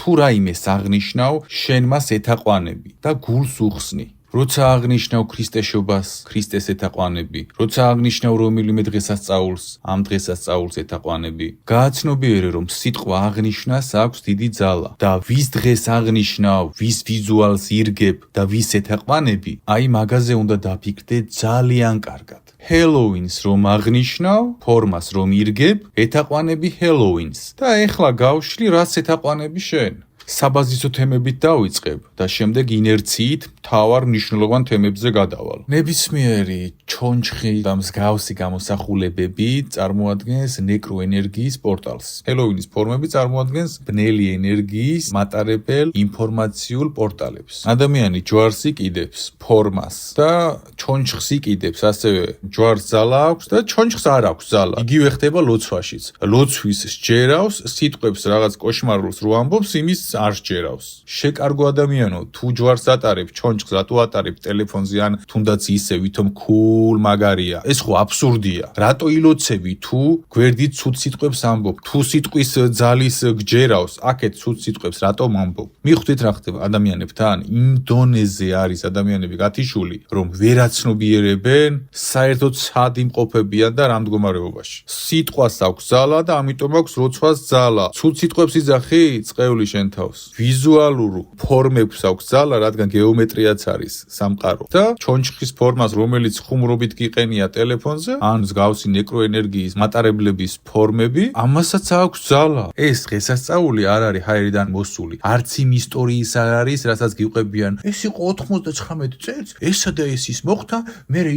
თუ რაიმეს აღნიშნავ, შენ მას ეთაყვანები და გულს უხსნი. როცა აღნიშნავ ქრისტეშობას, ქრისტეს ეთაყვანები, როცა აღნიშნავ რომელიმე დღესასწაულს, ამ დღესასწაულს ეთაყვანები. გააცნობიერე, რომ სიტყვა აღნიშნას აქვს დიდი ძალა და ვის დღეს აღნიშნავ, ვის ვიზუალს ირგებ და ვის ეთაყვანები, აი მაგაზე უნდა დაფიქრდე ძალიან კარგად. ჰელოუინს რომ აღნიშნავ, ფორმას რომ ირგებ, ეთაყვანები ჰელოუინს და ეხლა გავშლი, რაც ეთაყვანები შენ. საბაზისო თემებით დავიწყებ და შემდეგ ინერციით მთავარ მნიშვნელოვან თემებზე გადავალ. ნებისმიერი ჩონჩხი და მსგავსი გამოსახულებები წარმოადგენს ნეკროენერგიის პორტალს. ჰელოუინის ფორმები წარმოადგენს ბნელი ენერგიის მატარებელ ინფორმაციულ პორტალებს. ადამიანი ჯვარს იკიდებს, ფორმას და ჩონჩხს იკიდებს, ასევე ჯვარს ძალა აქვს და ჩონჩხს არ აქვს ძალა. იგივე ხდება ლოცვაშიც. ლოცვის სჯერავს სიტყვებს რაღაც კოშმარულს რო ამბობს, იმის არ სჯერავს. შეკარგო ადამიანო, თუ ჯვარს ატარებ, ჩონჩხს რატო ატარებ ტელეფონზე ან თუნდაც ისე, ვითომ cool მაგარია. ეს ხო აბსურდია. რატო ილოცები თუ გვერდით ცუდ სიტყვებს ამბობ? თუ სიტყვის ძალის გჯერავს, აქეთ ცუდ სიტყვებს რატომ ამბობ? მიხვდით რა ხდება ადამიანებთან? იმ დონეზე არის ადამიანები გათიშული, რომ ვერაცნობიერებენ, საერთოდ სად იმყოფებიან და რა მდგომარეობაში. სიტყვას აქვს ძალა და ამიტომ აქვს ლოცვას ძალა. ცუდ სიტყვებს იძახი, წყეული შენ თავს. ვიზუალურ ფორმებს აქვს ძალა, რადგან გეომეტრიაც არის სამყარო. და ჩონჩხის ფორმას, რომელიც ხუმრობით გიყენია ტელეფონზე, ან მსგავსი ნეკროენერგიის მატარებლების ფორმები, ამასაც აქვს ძალა. ეს დღესასწაული არ არის ჰაერიდან მოსული. არც იმ ისტორიის არ არის, რასაც გიყვებიან. ეს იყო 99 წელს, ესა და ეს ის მოხდა, მერე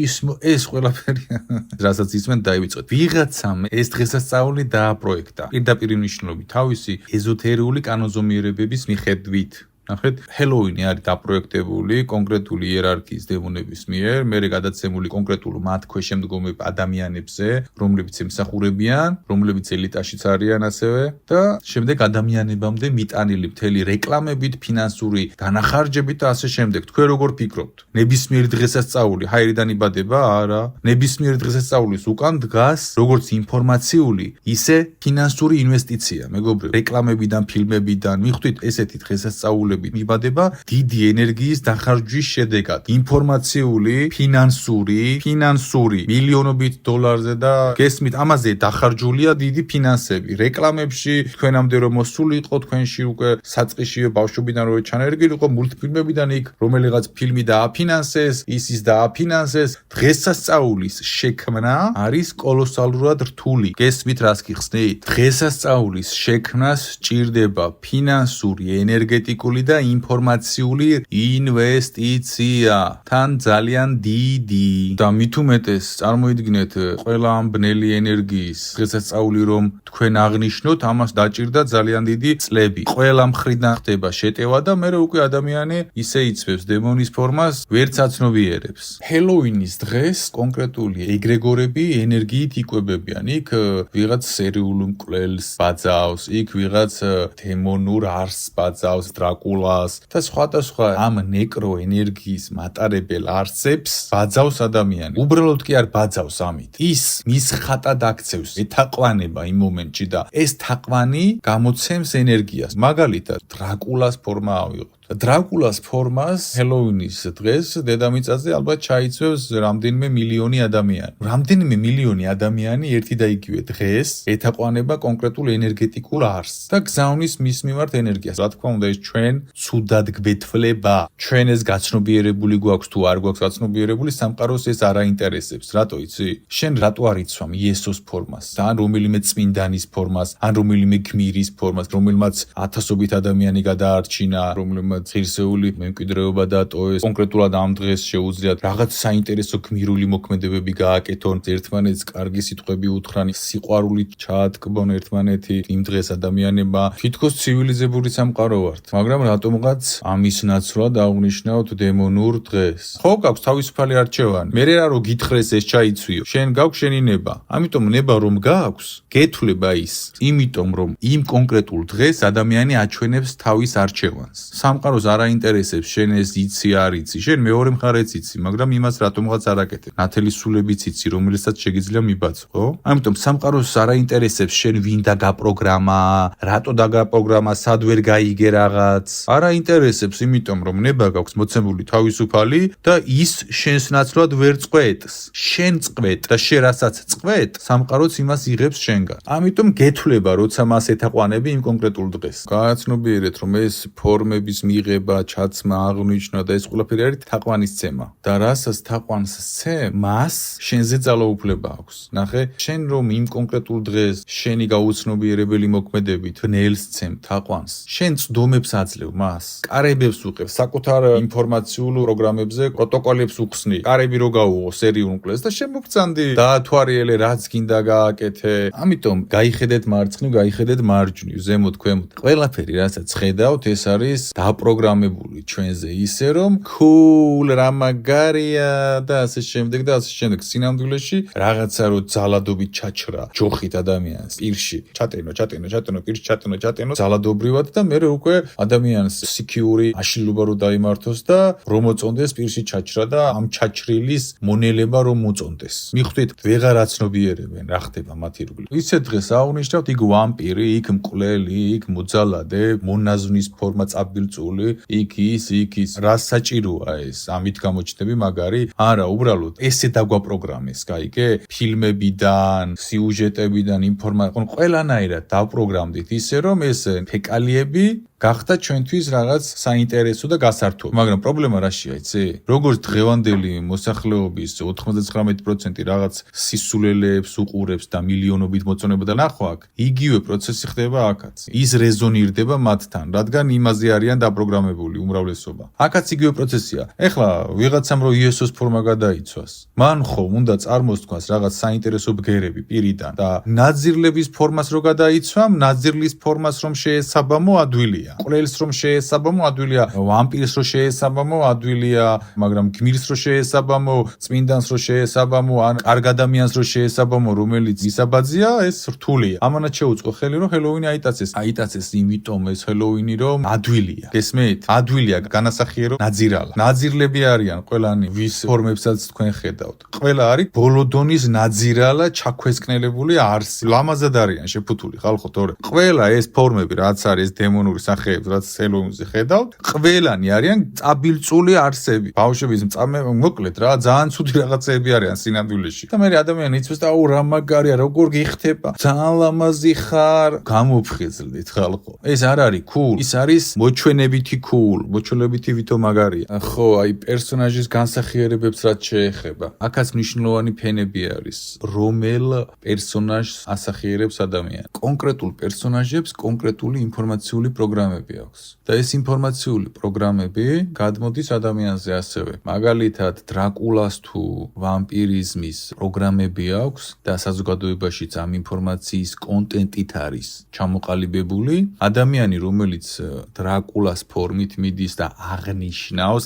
ეს ყველაფერი. რასაც ისმენ დაივიწყეთ. ვიღაცამ ეს დღესასწაული დააპროექტა. პირდაპირ მნიშვნელობით თავისი ეზოთერიული კანონზომიერებების მიხედვით. ნახეთ, ჰელოუინი არის დაპროექტებული კონკრეტული იერარქიის დემონების მიერ, მერე გადაცემული კონკრეტულ მათ ქვეშემდგომებ ადამიანებზე, რომლებიც ემსახურებიან, რომლებიც ელიტაშიც არიან ასევე და შემდეგ ადამიანებამდე მიტანილი მთელი რეკლამებით, ფინანსური დანახარჯებით და ასე შემდეგ. თქვენ როგორ ფიქრობთ? ნებისმიერი დღესასწაული ჰაერიდან იბადება? არა. ნებისმიერი დღესასწაულის უკან დგას როგორც ინფორმაციული, ისე ფინანსური ინვესტიცია, მეგობრებო. რეკლამებიდან, ფილმებიდან, მიხვდით, ესეთი დღესასწაულები მიბადება დიდი ენერგიის დახარჯვის შედეგად. ინფორმაციული, ფინანსური მილიონობით დოლარზე და გესმით, ამაზე დახარჯულია დიდი ფინანსები. რეკლამებში თქვენამდე რომ მოსული იყო, თქვენში უკვე საწყისშივე ბავშვობიდან რო ჩანერგილიყო, მულტფილმებიდან იქ რომელიღაც ფილმი დააფინანსეს, ის დააფინანსეს. დღესასწაულის შექმნა არის კოლოსალურად რთული. გესმით, რას გიხსნით? დღესასწაულის შექმნას სჭირდება ფინანსური, ენერგეტიკული და ინფორმაციული ინვესტიცია თან ძალიან დიდი და მით უმეტეს წარმოიდგინეთ ყველა ამ ბნელი ენერგიის დღესასწაული რომ თქვენ აღნიშნოთ, ამას დაჭირდა ძალიან დიდი წლები. ყველა მხრიდან ხდება შეტევა და მე უკვე ადამიანი ისე იცვებს დემონის ფორმას, ვერც აცნობიერებს. ჰელოუინის დღეს კონკრეტული ეგრეგორები ენერგიით იკვებებიან. იქ ვიღაც სერიულ მკვლელს ბაძავს, იქ ვიღაც დემონურ არსს ბაძავს, დრაკულას და სხვა ამ ნეკროენერგიის მატარებელ არსებს ბაძავს ადამიანი. უბრალოდ კი არ ბაძავს ამით. ის მის ხატად აქცევს ეთაყვანება იმ მომენტში და ეს თაყვანი გამოცემს ენერგიას. მაგალითად, დრაკულას ფორმა ავიღოთ. დრაკულას ფორმას ჰელოუინის დღეს დედამიწაზე ალბათ ჩაიცვევს რამდენიმე მილიონი ადამიანი. რამდენიმე მილიონი ადამიანი ერთი და იგივე დღეს ეთაყვანება კონკრეტულ ენერგეტიკულ არსს და გზავნის მის მიმართ ენერგიას. რა თქმა უნდა, ეს ჩვენ ცუდად გვეთვლება. ჩვენ ეს გაცნობიერებული გვაქვს თუ არ გვაქვს გაცნობიერებული, სამყაროს ეს არ აინტერესებს. რატო იცი? შენ რატო არ იცვამ იესოს ფორმას, ან რომელიმე წმინდანის ფორმას, ან რომელიმე გმირის ფორმას, რომელმაც ათასობით ადამიანი გადაარჩინა, რომელმაც ღირსეული მემკვიდრეობა დატოვეს. კონკრეტულად ამ დღეს შეუძლიათ რაღაც საინტერესო გმირული მოქმედებები გააკეთონ, ერთმანეთს კარგი სიტყვები უთხრან, სიყვარული ჩაატკბონ ერთმანეთი. იმ დღეს ადამიანებმა თითქოს ცივილიზებული სამყარო ვართ, მაგრამ რატომღაც ამის ნაცვლად აღნიშნავთ დემონურ დღეს. ხო, გაქვს თავისუფალი არჩევანი. მე რა რო გითხრეს ეს ჩაიცვიო, შენ გაქვს შენი ნება. ამიტომ ნება რომ გაქვს, გეთვლება ის. იმიტომ რომ იმ კონკრეტულ დღეს ადამიანი აჩვენებს თავის არჩევანს. სამყარო სამყაროს არ აინტერესებს შენ ეს იცი არ იცი, შენ მეორე მხარეც იცი, მაგრამ იმას რატომღაც არ აკეთებ. ნათელი სულებიც იცი, რომელსაც შეგიძლია მიბაძო, ხო? ამიტომ სამყაროს არ აინტერესებს შენ ვინ დაგაპროგრამა, რატო დაგაპროგრამა, სად ვერ გაიგე რაღაც. არ აინტერესებს, იმიტომ რომ ნება გაქვს მოცემული თავისუფალი და ის შენს ნაცვლად ვერ წყვეტს. შენ წყვეტ და შენ რასაც წყვეტ, სამყაროც იმას იღებს შენგან. ამიტომ გეთვლება, როცა მას ეთაყვანები იმ კონკრეტულ დღეს. გააცნობიერეთ, რომ ეს ფორმების მიღება, ჩაცმა, აღნიშნა და ეს ყველაფერი არის თაყვანისცემა. და რასაც თაყვანს სცემ, მას შენზე ძალაუფლება აქვს. ნახე, შენ რომ იმ კონკრეტულ დღეს შენი გაუცნობიერებელი მოქმედებით ბნელს სცემ თაყვანს, შენ წდომებს აძლევ მას, კარებებს უყევ, საკუთარ ინფორმაციულ პროგრამებზე პროტოკოლებს უხსნი, კარები რო გაუღო სერიულ მკვლელს და შემოგწანდი, დაათვალიერე რაც გინდა გააკეთე. ამიტომ გაიხედეთ მარცხნივ, გაიხედეთ მარჯვნივ, ზემოთ, ქვემოთ. ყველაფერი, რასაც ხედავთ, ეს არის დაპროგრამებული ჩვენზე ისე, რომ cool, რა მაგარია და ასე შემდეგ და ასე შემდეგ. სინამდვილეში რაღაცა რო ძალადობით ჩაჩრა ჯოხით ადამიანს პირში, ჩატენო, პირში ჩატენო ძალადობრივად და მე უკვე ადამიანს სიქიური აშლილობა რო დაიმართოს და რომ მოწონდეს პირში ჩაჩრა და ამ ჩაჩრილის მონელება რომ მოწონდეს. მიხვდით, ვეღარ აცნობიერებენ რა ხდება მათ ირგვლივ. ისე დღეს აღვნიშნავთ, იქ ვამპირი, იქ მკვლელი, იქ მოძალადე, მონაზვნის ფორმა წაბილწული, იქ ის, რა საჭიროა ეს? ამით გამოჩნდები მაგარი? არა, უბრალოდ ესე დაგვაპროგრამეს, გაიგე? ფილმებიდან, სიუჟეტებიდან, ყველანაირად დავპროგრამდით ისე, რომ ეს ფეკალიები გახდა ჩვენთვის რაღაც საინტერესო და გასართო. მაგრამ პრობლემა რაშია, იცი? როგორც დღევანდელი მოსახლეობის 99% რაღაც სისულელეებს უყურებს და მილიონობით მოწონება და ნახვა აქ, იგივე პროცესი ხდება აქაც. ის რეზონირდება მათთან, რადგან იმაზე არიან დაპროგრამებული უმრავლესობა. აქაც იგივე პროცესია. ეხლა ვიღაცამ რო იესოს ფორმა გადაიცვას, მან ხომ უნდა წარმოსთქვას რაღაც საინტერესო ბგერები პირიდან და ნაძირლების ფორმას რო გადაიცვამ, ნაძირლის ფორმას რომ შეესაბამო ადვილია. ყლელს რომ შეესაბამო ადვილია, ვამპირს რომ შეესაბამო ადვილია, მაგრამ გმირს რომ შეესაბამო, წმინდანს რომ შეესაბამო, ან კარგ ადამიანს რომ შეესაბამო, რომელიც მისაბაძია, ეს რთულია. ამანაც შეუწყო ხელი, რომ ჰელოუინი აიტაცეს, იმიტომ ეს ჰელოუინი რომ ადვილია. გესმით? ადვილია განასახიერო ნაძირალა. ნაძირლები არიან ყველანი, ვის ფორმებსაც თქვენ ხედავთ. ყველა არის ბოლო დონის ნაძირალა ჩაქვესკნელებული არსი. ლამაზად არიან შეფუთული ხალხო, თორე ყველა ეს ფორმები, რაც არის დემონური სახეებს, რაც ჰელოუინზე ხედავთ, ყველანი არიან წაბილწული არსები. ბავშვების მოკლედ რა, ძალიან ცუდი რაღაცები არიან სინამდვილეში. და მე ადამიანი იცის და აუ რა მაგარია, როგორ გიხდება? ძალიან ლამაზი ხარ, გამოფხიზლდით ხალხო. ეს არ არის cool, ის არის მოჩვენებითი cool, მოჩვენებითი ვითო მაგარია. ხო, აი პერსონაჟის განსახიერებებს რაც შეეხება. აქაც მნიშვნელოვანი ფენები არის, რომელ პერსონაჟს ასახიერებს ადამიანი. კონკრეტულ პერსონაჟებს კონკრეტული ინფორმაციული პროგრამები აქვს. და ეს ინფორმაციული პროგრამები გადმოდის ადამიანზე ასევე. მაგალითად, დრაკულას თუ ვამპირიზმის პროგრამები აქვს და საზოგადოებაშიც ამ ინფორმაციის კონტენტით არის ჩამოყალიბებული. ადამიანი, რომელიც დრაკულას ფორმით მიდის და აღნიშნავს,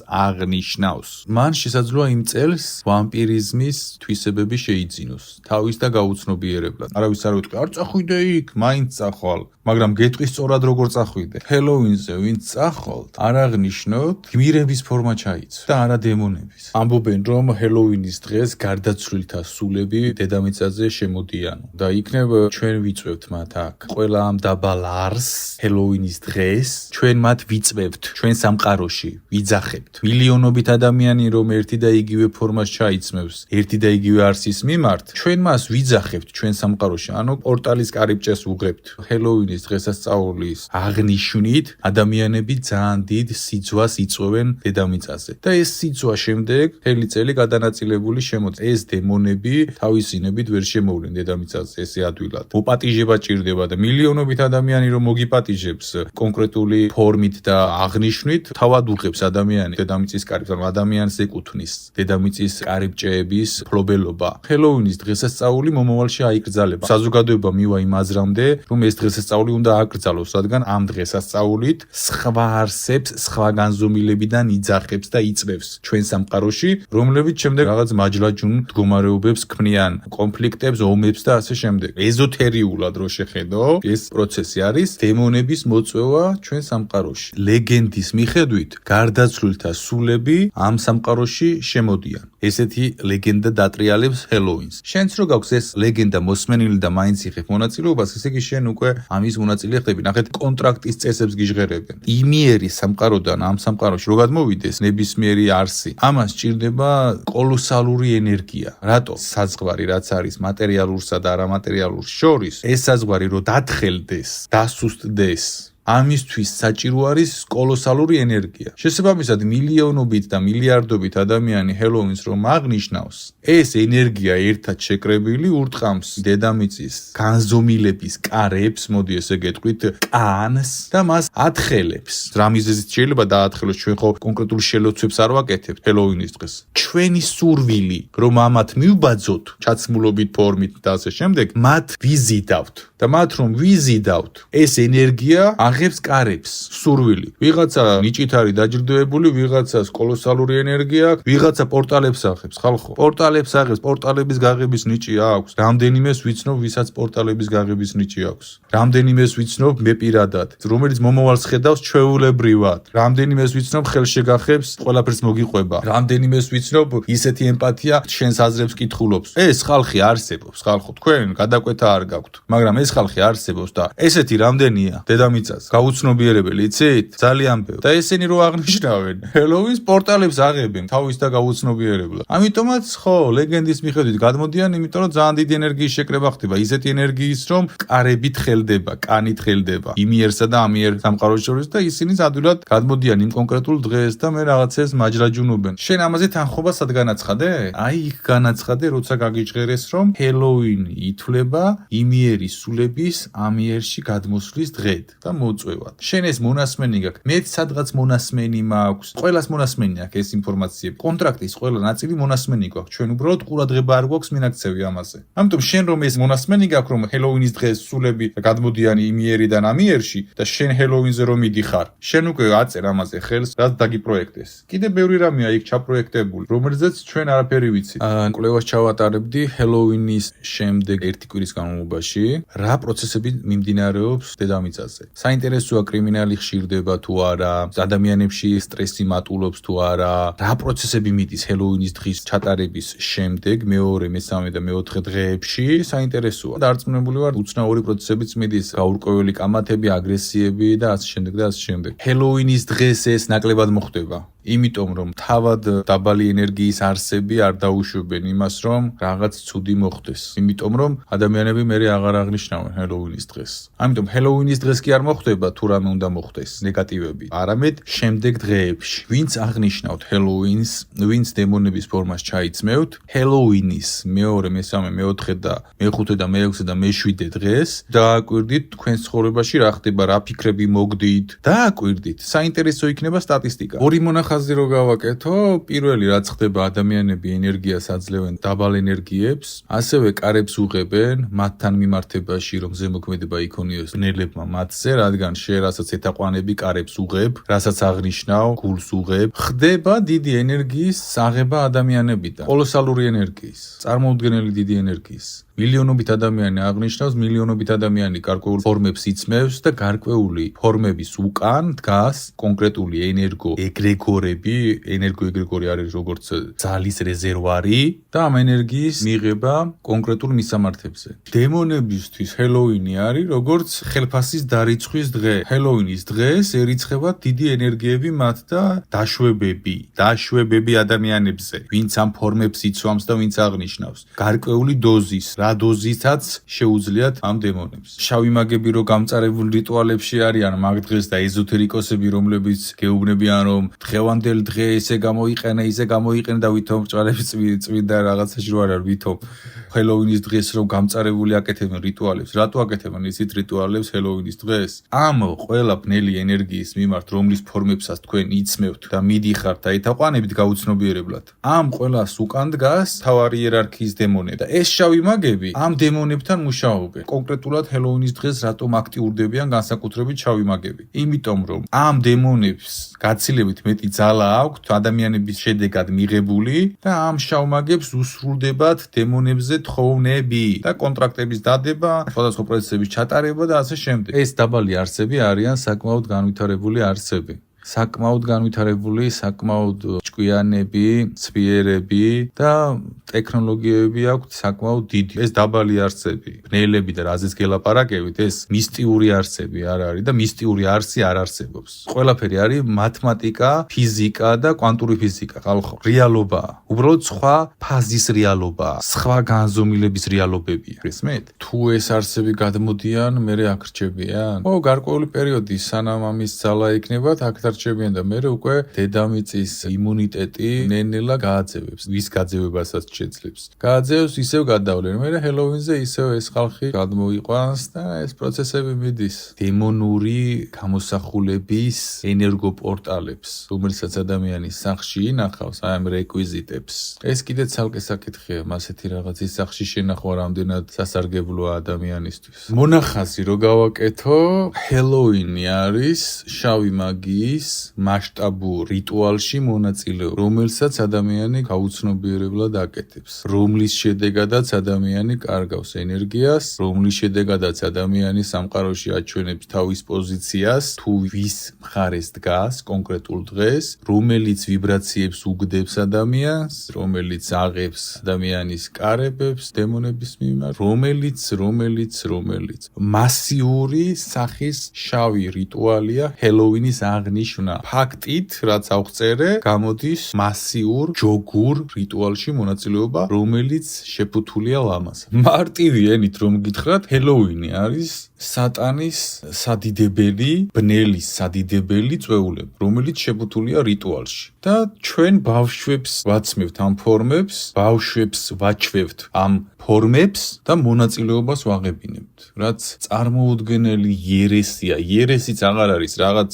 მან შესაძლოა იმ წელს ვამპირიზმის თვისებები შეიძინოს თავის და გაუცნობიერებლად. არავის არ უთქვა, არ წახვიდე იქ, მაინც წახვალ. მაგრამ გეტყვის სწორად როგორ წახვიდე. ჰელოუინზე ვინც წახვალთ, არ აღნიშნოთ, გმირების ფორმა ჩაიცვა და არა დემონების. ამბობენ, რომ ჰელოუინის დღეს გარდაცვლილთა სულები დედამიწაზე შემოდიანო და იქნებ ჩვენ ვიწვევთ მათ აქ. ყველა ამ დაბალ არს ჰელოუინის დღეს ჩვენ მათ ვიწვევთ ჩვენ სამყაროში, ვიძახებთ. მილიონობით ადამიანი რომ ერთი და იგივე ფორმას ჩაიცმევს, ერთი და იგივე არსის მიმართ, ჩვენ მას ვიძახებთ ჩვენ სამყაროში. ანუ პორტალის კარიბჭეს უღებთ. ჰელოუინის დღესასწაულის აღნიშვნით ადამიანები ძალიან დიდ სიძვას იწვევენ დედამიწაზე. და ეს სიძვა შემდეგ მთელი წელი გადანაწილებული შემოწმება. ეს დემონები თავისინებით ვერ შემოვლენ დედამიწაზე, ესე ადვილად. მოპატიჟება ჭირდება და მილიონობით ადამიანი რომ მოგიპატიჟებს კონკრეტული ფორმით და აღნიშვნით, თავად უღებს ადამიანი დედამიწის კარიბჭეს, ანუ ადამიანს ეკუთვნის დედამიწის კარიბჭეების ფლობელობა. ჰელოუინის დღესასწაული მომავალში აიკრძალება. საზოგადოება მივა იმ აზრამდე, რომ ეს დღესასწაული უნდა აკრძალოს, რადგან ამ დღესაც დღესასწაულით სხვა არსებს, სხვა განზომილებიდან იძახებს და იწვევს ჩვენ სამყაროში, რომლებიც შემდეგ რაღაც მაჯლაჯუნ მდგომარეობებს ქმნიან, კონფლიქტებს, ომებს და ასე შემდეგ. ეზოთერიულად რო შეხედო, ეს პროცესი არის დემონების მოწვევა ჩვენ სამყაროში. ლეგენდის მიხედვით, გარდაცვლილთა სულები ამ სამყაროში შემოდიან. ესეთი ლეგენდა დატრიალებს ჰელოუინს. შენც რო გაქვს ეს ლეგენდა მოსმენილი და მაინც იღებ მონაწილეობას, ესე იგი შენ უკვე ამის მონაწილე ხდები. ნახეთ, კონტრაქტის წესებს გიჟღერებენ. იმიერი სამყაროდან ამ სამყაროში რო გადმოვიდეს ნებისმიერი არსი, ამას სჭირდება კოლოსალური ენერგია. რატო? საზღვარი რაც არის მატერიალურსა და არამატერიალურს შორის, ეს საზღვარი რო დათხელდეს, დასუსტდეს, ამისთვის საჭირო არის კოლოსალური ენერგია. შესაბამისად, მილიონობით და მილიარდობით ადამიანი ჰელოუინს რომ აღნიშნავს, ეს ენერგია ერთად შეკრებილი ურტყამს დედამიწის განზომილების კარებს, მოდი ესე გეტყვით, კანს და მას ათხელებს. რა მიზეზით შეიძლება დაათხელოს? ჩვენ ხო კონკრეტულ შელოცვებს არ ვაკეთებთ ჰელოუინის დღეს. ჩვენი სურვილი, რომ ამათ მივბაძოთ ჩაცმულობით ფორმით და ასე შემდეგ, მათ ვიზიდავთ და მათ რომ ვიზიდავთ, ეს ენერგია აღებს კარებს, სურვილი. ვიღაცა ნიჭით არის დაჯილდოებული, ვიღაცას კოლოსალური ენერგია აქვს, ვიღაცა პორტალებს აღებს, ხალხო. პორტალებს აღებს, პორტალების გაღების ნიჭი აქვს. რამდენიმეს ვიცნობ, ვისაც პორტალების გაღების ნიჭი აქვს. რამდენიმეს ვიცნობ მე პირადად, რომელიც მომავალს ხედავს ჩვეულებრივად. რამდენიმეს ვიცნობ, ხელშეგახებს, ყველაფერს მოგიყვება. რამდენიმეს ვიცნობ, ისეთი ემპათია შენს აზრებს კითხულობს. ეს ხალხი არსებობს, ხალხო, თქვენ გადაკვეთა არ გაქვთ, მაგრამ ეს ხალხი არსებობს და ესეთი რამდენია დედამიწას გაუცნობიერებელი, იცით? ძალიან ბევრი. და ესენი რო აღნიშნავენ, ჰელოუინს პორტალებს აღებენ თავის და გაუცნობიერებლად. ამიტომაც ხო, ლეგენდის მიხედვით გადმოდიან, იმიტომ რომ ძალიან დიდი ენერგიის შეკრება ხდება, ისეთი ენერგიის, რომ კარები თხელდება, კანი თხელდება იმიერსა და ამიერ სამყაროს შორის და ისინი ადვილად გადმოდიან იმ კონკრეტულ დღეს და მე რაღაცებს მაჯლაჯუნობენ. შენ ამაზე თანხმობა სად განაცხადე? აი იქ განაცხადე, როცა გაგიჟღერეს, რომ ჰელოუინი ითვლება იმიერის სულების ამიერში გადმოსვლის დღედ და მოწვევად. შენ ეს მონასმენი გაქვს, მეც სადღაც მონასმენი მაქვს. ყველას მონასმენი აქვს ეს ინფორმაციები. კონტრაქტის ყველა ნაწილი მონასმენი გვაქვს. ჩვენ უბრალოდ ყურადღება არ გვაქვს მინაქცევი ამაზე. ამიტომ შენ რომ ეს მონასმენი გაქვს, რომ ჰელოუინის დღეს სულები გადმოდიან იმიერიდან ამიერში და შენ ჰელოუინზე რომ მიდიხარ, შენ უკვე აწერ ამაზე ხელს, რაც დაგიპროექტეს. კიდე ბევრი რამეა იქ ჩაპროექტებული, რომელზეც ჩვენ არაფერი ვიცით. კვლევას ჩავატარებდი ჰელოუინის შემდეგ ერთი კვირის განმავლობაში, რა პროცესები მიმდინარეობს დედამიწაზე. საინტერესოა კრიმინალი ხშირდება თუ არა, ადამიანებში სტრესი მატულობს თუ არა, რა პროცესები მიდის ჰელოუინის დღის ჩატარების შემდეგ, მეორე, მესამე და მეოთხე დღეებში, საინტერესოა. დარწმუნებული ვარ, უცნაური პროცესებიც მიდის, გაურკვეველი კამათები, აგრესიები და ასე შემდეგ და ასე შემდეგ. ჰელოუინის დღეს ეს ნაკლებად მოხდება. იმიტომ რომ თავად დაბალი ენერგიის არსები არ დაუშვებენ იმას, რომ რაღაც ცუდი მოხდეს. იმიტომ რომ ადამიანები მერე აღარ აღნიშნავენ ჰელოუინის დღეს. ამიტომ ჰელოუინის დღეს კი არ მოხდება თუ რამე უნდა მოხდეს ნეგატივები, არამედ შემდეგ დღეებში. ვინც აღნიშნავთ ჰელოუინს, ვინც დემონების ფორმას ჩაიცმევთ, ჰელოუინის მეორე, მესამე, მეოთხე და მეხუთე და მეექვსე და მეშვიდე დღეს დააკვირდით თქვენ ცხოვრებაში რა ხდება, რა ფიქრები მოგდით, დააკვირდით. საინტერესო იქნება სტატისტიკა. ორი ხაზი რო გავაკეთო, პირველი რაც ხდება, ადამიანები ენერგიას აძლევენ დაბალ ენერგიებს, ასევე კარებს უღებენ მათთან მიმართებაში, რომ ზემოქმედება იქონიოს ბნელებმა მათზე, რადგან შენ რასაც ეთაყვანები კარებს უღებ, რასაც აღნიშნავ, გულს უღებ, ხდება დიდი ენერგიის აღება ადამიანებიდან, კოლოსალური ენერგიის, წარმოუდგენელი დიდი ენერგიის. მილიონობით ადამიანი აღნიშნავს, მილიონობით ადამიანი გარკვეულ ფორმებს იცმევს და გარკვეული ფორმების უკან დგას კონკრეტული ენერგოეგრეგორები, ენერგოეგრეგორი არის როგორც ძალის რეზერვარი და ამ ენერგიის მიღება კონკრეტულ მისამართებზე. დემონებისთვის ჰელოუინი არის როგორც ხელფასის დარიცხვის დღე. ჰელოუინის დღეს ერიცხება დიდი ენერგიები მათ და დაშვებები ადამიანებზე, ვინც ამ ფორმებს იცვამს და ვინც აღნიშნავს. გარკვეული დოზის რა დოზითაც შეუძლიათ ამ დემონებს. შავი მაგები რო გამწარებული რიტუალებში არიან მაგ დღეს და ეზოთერიკოსები, რომლებიც გეუბნებიან, რომ დღევანდელ დღე ესე გამოიყენე, ისე გამოიყენე და ვითომ ბრჭყალები წვიდა რაღაცაში რო არ არის, ვითომ ჰელოუინის დღეს რომ გამწარებული აკეთებენ რიტუალებს. რატო აკეთებენ ისეთ რიტუალებს ჰელოუინის დღეს? ამ ყველა ბნელი ენერგიის მიმართ, რომლის ფორმებსაც თქვენ იცმევთ და მიდიხართ და ეთაყვანებით გაუცნობიერებლად. ამ ყველას უკან დგას მთავარი იერარქიის დემონები და ეს შავი მაგები მამაკაცები ამ დემონებთან მუშაობენ. კონკრეტულად ჰელოუინის დღეს რატომ აქტიურდებიან განსაკუთრებით შავი მაგები? იმიტომ რომ ამ დემონებს გაცილებით მეტი ძალა აქვთ ადამიანების შედეგად მიღებული და ამ შავ მაგებს უსრულდებათ დემონებზე თხოვნები და კონტრაქტების დადება, სხვადასხვა პროცესების ჩატარება და ასე შემდეგ. ეს დაბალი არსები არიან საკმაოდ განვითარებული არსები. საკმაოდ განვითარებული, საკმაოდ ჭკვიანები, ცვიერები და ტექნოლოგიები აქვთ საკმაოდ დიდი. ეს დაბალი არსები, ბნელები და რაზეც გელაპარაკებით, ეს მისტიური არსები არ არის და მისტიური არსი არ არსებობს. ყველაფერი არის მათემატიკა, ფიზიკა და კვანტური ფიზიკა, ხალხო. რეალობაა. უბრალოდ სხვა ფაზის რეალობაა, სხვა განზომილების რეალობებია. ესმეთ? თუ ეს არსები გადმოდიან, მერე აქ რჩებიან? გარკვეული პერიოდი სანამ ამის ძალა იქნებათ, აქ რჩებიან და მერე უკვე დედამიწის იმუნიტეტი ნენელა გააძევებს. ვის გაძევებასაც შეძლებს. გააძევს ისევ გადავლენ. მერე ჰელოუინზე ისევ ეს ხალხი გადმოიყვანს და ეს პროცესები მიდის დემონური გამოსახულების ენერგოპორტალებს, რომელსაც ადამიანის სახლში ინახავს, აი ამ რეკვიზიტებს. ეს კიდე ცალკე საკითხია, ასეთი რაღაცის სახლში შენახვა რამდენად სასარგებლოა ადამიანისთვის. მონახაზი რო გავაკეთო, ჰელოუინი არის შავი მაგიის მასშტაბურ რიტუალში მონაწილეობა, რომელსაც ადამიანი გაუცნობიერებლად აკეთებს, რომლის შედეგადაც ადამიანი კარგავს ენერგიას, რომლის შედეგადაც ადამიანი სამყაროში აჩვენებს თავის პოზიციას, თუ ვის მხარეს დგას კონკრეტულ დღეს, რომელიც ვიბრაციებს უგდებს ადამიანს, რომელიც აღებს ადამიანის კარებებს დემონების მიმართ, რომელიც მასიური სახის შავი რიტუალია ჰელოუინის აღნიშვნა. ფაქტით, რაც აღწერე, გამოდის მასიურ ჯოგურ რიტუალში მონაწილეობა, რომელიც შეფუთულია ლამაზად. მარტივი ენით რომ გითხრათ, ჰელოუინი არის სატანის სადიდებელი, ბნელის სადიდებელი წვეულება, რომელიც შეფუთულია რიტუალში. და ჩვენ ბავშვებს ვაცმევთ ამ ფორმებს, ბავშვებს ვაჩვევთ ამ ფორმებს და მონაწილეობას ვაღებინებთ. რაც წარმოუდგენელი იერესია. იერესიც აღარ არის რაღაც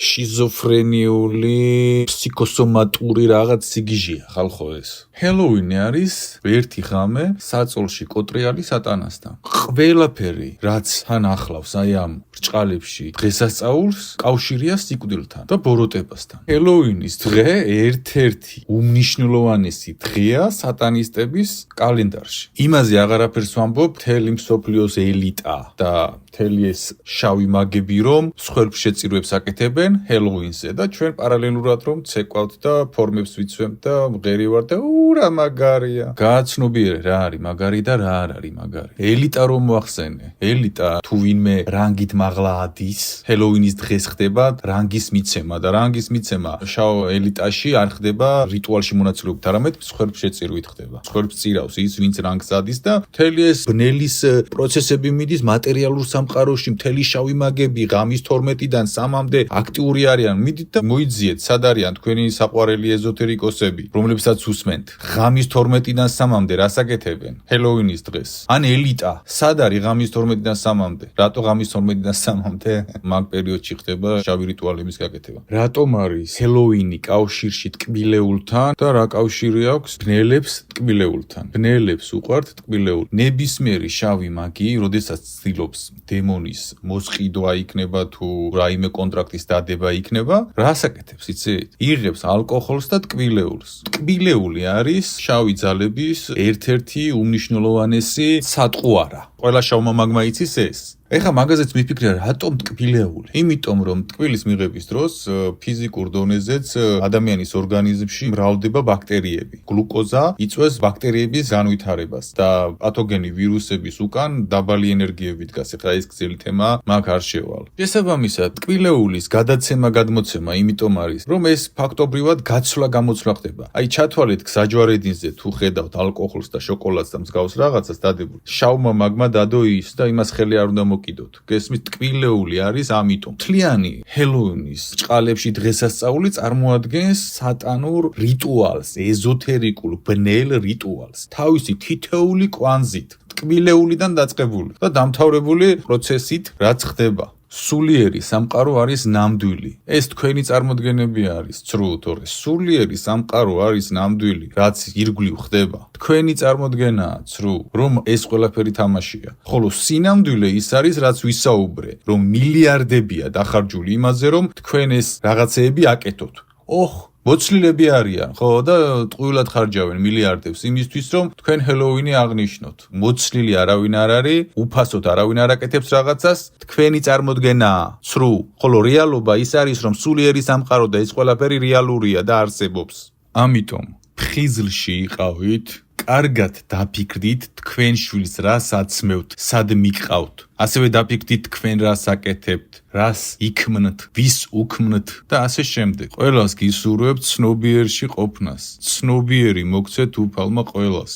შიზოფრენიული, ფსიქოსომატური რაღაც სიგიჟეა, ხალხო ეს. ჰელოუინი არის ერთი ღამე საწოლში კოტრიალი სატანასთან. ყველაფერი, რაც თან ახლავს აი ამ ბრჭყალებში დღესასწაულს, კავშირია სიკვდილთან და ბოროტებასთან. ჰელოუინის დღე ერთ-ერთი უმნიშვნელოვანესი დღეა სატანისტების კალენდარში. იმაზე აღარაფერს ვამბობ, მთელი მსოფლიოს ელიტა და მთელი ეს შავი მაგები რომ მსხვერპლ შეწირვებს აკეთებენ ჰელოუინზე და ჩვენ პარალელურად რომ ცეკვავთ და ფორმებს ვიცვემთ და მღერი ვარ და რა მაგარია. გააცნობიერე რა არის მაგარი და რა არ არის მაგარი. ელიტა რომ მოახსენე. ელიტა თუ ვინმე რანგით მაღლა ადის, ჰელოუინის დღეს ხდება რანგის მიცემა და რანგის მიცემა შავ ელიტაში არ ხდება რიტუალში მონაწილეობით, არამედ მსხვერპლ შეწირვით ხდება. მსხვერპლს წირავს ის, ვინც რანგს ადის და მთელი ეს ბნელის პროცესები მიდის მატერიალურ სამყაროში, მთელი შავი მაგები ღამის 12-დან 3-მდე აქტიური არიან. მიდით და მოიძიეთ, სად არიან თქვენი საყვარელი ეზოთერიკოსები, რომლებსაც უსმენთ. ღამის 12-დან 3-მდე რას აკეთებენ? ჰელოუინის დღეს. ან ელიტა, სად არის ღამის 12-დან 3-მდე? რატო ღამის 12-დან 3-მდე? მაგ პერიოდში ხდება შავი რიტუალების გაკეთება. რატომ არის ჰელოუინი კავშირში ტკბილეულთან და რა კავშირი აქვს ბნელებს ტკბილეულთან? ბნელებს უყვართ ტკბილეული. ნებისმიერი შავი მაგი, როდესაც ცდილობს დემონის მოსყიდვა იქნება თუ რაიმე კონტრაქტის დადება იქნება, რას აკეთებს, იცით? იღებს ალკოჰოლს და ტკბილეულს. ტკბილეული არის შავი ძალების ერთ-ერთი უმნიშვნელოვანესი სატყუარა. ყველა შავმა მაგმა იცის ეს. ეხა მაგაზეც მიფიქრე რატომ ტკბილეული? იმიტომ რომ ტკბილის მიღების დროს ფიზიკურ დონეზეც ადამიანის ორგანიზმში მრავლდება ბაქტერიები. გლუკოზა იწვევს ბაქტერიების განვითარებას და პათოგენი ვირუსების უკან დაბალი ენერგიები დგას. ეხლა ეს გზელი თემა მაგ არ შევალ. შესაბამისად, ტკბილეულის გადაცემა გადმოცემა იმიტომ არის, რომ ეს ფაქტობრივად გაცვლა-გამოცვლა ხდება. აი ჩათვალეთ გზაჯვარედინზე თუ ხედავთ ალკოჰოლს და შოკოლადს და მსგავს რაღაცას დადებულ. შავმა მაგმა დადო ის და იმას ხელი არ უნდა მოკიდოთ. გესმით, ტკბილეული არის ამიტომ. მთლიანი ჰელოუინის ბრჭყალებში დღესასწაული წარმოადგენს სატანურ რიტუალს, ეზოთერიკულ ბნელ რიტუალს. თავისი თითეული კვანზით, ტკბილეულიდან დაწყებული და დამთავრებული პროცესით, რაც ხდება. სულიერი სამყარო არის ნამდვილი. ეს თქვენი წარმოდგენები არის ცრუ, თორე სულიერი სამყარო არის ნამდვილი, რაც ირგვლივ ხდება. თქვენი წარმოდგენაა ცრუ, რომ ეს ყველაფერი თამაშია. ხოლო სინამდვილე ის არის, რაც ვისაუბრე, რომ მილიარდებია დახარჯული იმაზე, რომ თქვენ ეს რაღაცეები აკეთოთ. მოცლილები არიან, ხო და ტყუილად ხარჯავენ მილიარდებს იმისთვის, რომ თქვენ ჰელოუინი აღნიშნოთ. მოცლილი არავინ არ არის, უფასოდ არავინ არ აკეთებს რაღაცას, თქვენი წარმოდგენაა ცრუ. ხოლო რეალობა ის არის, რომ სულიერი სამყარო და ეს ყველაფერი რეალურია და არსებობს. ამიტომ ფხიზლში იყავით, კარგად დაფიქრდით თქვენ შვილს რას აცმევთ, სად მიყავთ. ასევე დაფიქრდით თქვენ რას აკეთებთ, რას იქმნთ, ვის უქმნთ და ასე შემდეგ. ყველას გისურვებთ ცნობიერში ყოფნას. ცნობიერი მოგცეთ უფალმა ყველას.